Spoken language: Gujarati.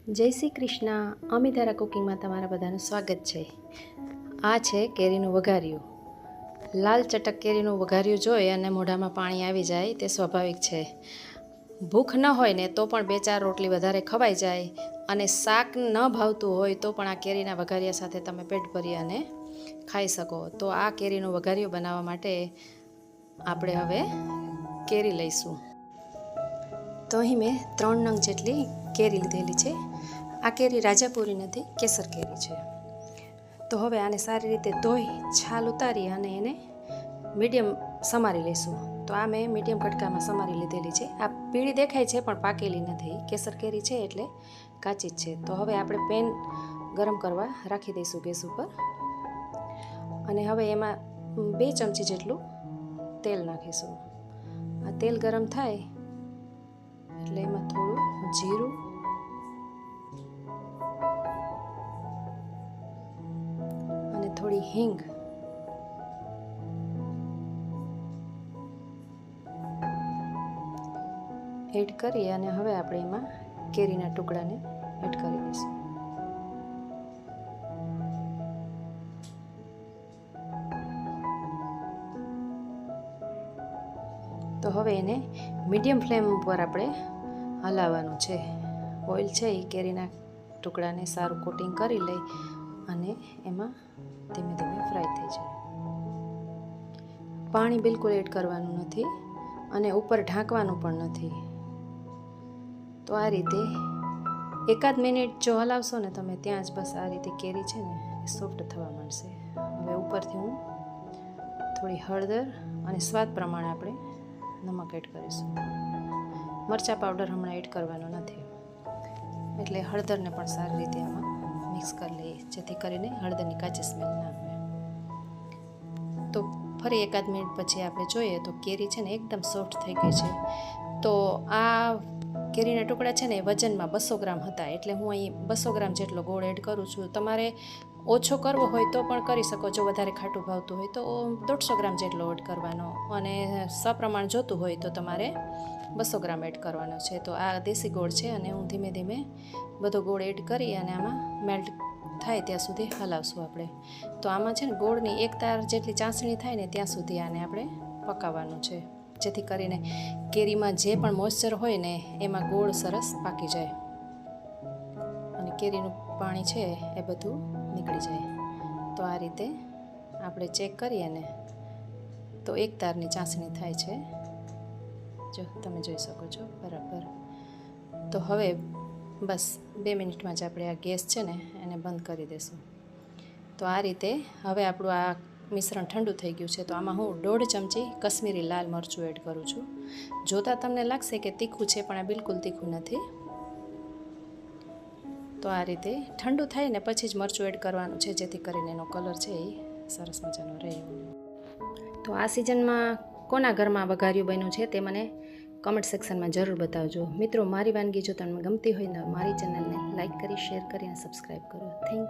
જય શ્રી કૃષ્ણ. અમિતારા કુકિંગમાં તમારા બધાનું સ્વાગત છે. આ છે કેરીનું વઘારિયું. લાલ ચટક કેરીનું વઘારિયું જોઈ અને મોઢામાં પાણી આવી જાય તે સ્વાભાવિક છે. ભૂખ ન હોય ને તો પણ 2-4 રોટલી વધારે ખવાઈ જાય, અને શાક ન ભાવતું હોય તો પણ આ કેરીના વઘારિયા સાથે તમે પેટ ભરી અને ખાઈ શકો. તો આ કેરીનું વઘારિયું બનાવવા માટે આપણે હવે કેરી લઈશું. તો અહીં મેં 3 નંગ જેટલી કેરી લીધેલી છે. આ કેરી રાજાપુરી નથી, કેસર કેરી છે. તો હવે આને સારી રીતે ધોઈ છાલ ઉતારી અને એને મીડિયમ સમારી લઈશું. તો આ મેં મીડિયમ કટકામાં સમારી લીધેલી છે. આ પીળી દેખાય છે પણ પાકેલી નથી, કેસર કેરી છે એટલે કાચી જ છે. તો હવે આપણે પેન ગરમ કરવા રાખી દઈશું ગેસ ઉપર, અને હવે એમાં 2 ચમચી જેટલું તેલ નાખીશું. આ તેલ ગરમ થાય એટલે એમાં થોડું જીરું, અને થોડી હિંગ, એડ કરી અને હવે આપણે એમાં કેરીના ટુકડાને એડ કરી દઈશું. તો હવે એને મીડિયમ ફ્લેમ ઉપર આપણે હલાવવાનું છે. ઓઇલ છે એ કેરીના ટુકડાને સારું કોટિંગ કરી લઈ અને એમાં ધીમે ધીમે ફ્રાય થઈ જાય. પાણી બિલકુલ એડ કરવાનું નથી અને ઉપર ઢાંકવાનું પણ નથી. તો આ રીતે 1-8 મિનિટ જો હલાવશો ને તમે, ત્યાં જ બસ આ રીતે કેરી છે ને એ સોફ્ટ થવા માંડશે. હવે ઉપરથી હું થોડી હળદર અને સ્વાદ પ્રમાણે આપણે નમક એડ કરીશું. મરચાં પાવડર હમણાં એડ કરવાનો નથી, એટલે હળદરને પણ સારી રીતે આમાં મિક્સ કરી લઈએ, જેથી કરીને હળદરની કાચી સ્મેલ ના આવે. તો ફરી 1-8 મિનિટ પછી આપણે જોઈએ તો કેરી છે ને એકદમ સોફ્ટ થઈ ગઈ છે. તો આ કેરીના ટુકડા છે ને વજનમાં 200 ગ્રામ હતા, એટલે હું અહીં 200 ગ્રામ જેટલો ગોળ એડ કરું છું. તમારે ઓછો કરવો હોય તો પણ કરી શકો. જો વધારે ખાટું ભાવતું હોય તો 150 ગ્રામ જેટલો એડ કરવાનો, અને સપ્રમાણ જોતું હોય તો તમારે 200 ગ્રામ એડ કરવાનો છે. તો આ દેશી ગોળ છે અને હું ધીમે ધીમે બધો ગોળ એડ કરી અને આમાં મેલ્ટ થાય ત્યાં સુધી હલાવશું આપણે. તો આમાં છે ને ગોળની 1 તાર જેટલી ચાસણી થાય ને ત્યાં સુધી આને આપણે પકાવવાનું છે, જેથી કરીને કેરીમાં જે પણ મોઇસ્ચર હોય ને એમાં ગોળ સરસ પાકી જાય અને કેરીનું પાણી છે એ બધું નીકળી જાય. તો આ રીતે આપણે ચેક કરીએ ને તો 1 તારની ચાસણી થાય છે, જો તમે જોઈ શકો છો બરાબર. તો હવે બસ 2 મિનિટમાં જ આપણે આ ગેસ છે ને એને બંધ કરી દઈશું. તો આ રીતે હવે આપણું આ મિશ્રણ ઠંડુ થઈ ગયું છે. તો આમાં હું 1.5 ચમચી કશ્મીરી લાલ મરચું એડ કરું છું. જોતાં તમને લાગશે કે તીખું છે, પણ આ બિલકુલ તીખું નથી. તો આ રીતે ઠંડુ થાય ને પછી જ મરચું એડ કરવાનું છે, જેથી કરીને એનો કલર છે એ સરસ મજાનો રહે. તો આ સિઝનમાં કોના ઘરમાં વઘારિયું બન્યું છે તે મને કમેન્ટ સેક્શનમાં જરૂર બતાવજો. મિત્રો, મારી વાનગી જો તમને ગમતી હોય ને મારી ચેનલને લાઇક કરી, શેર કરી અને સબસ્ક્રાઈબ કરો. Thank you.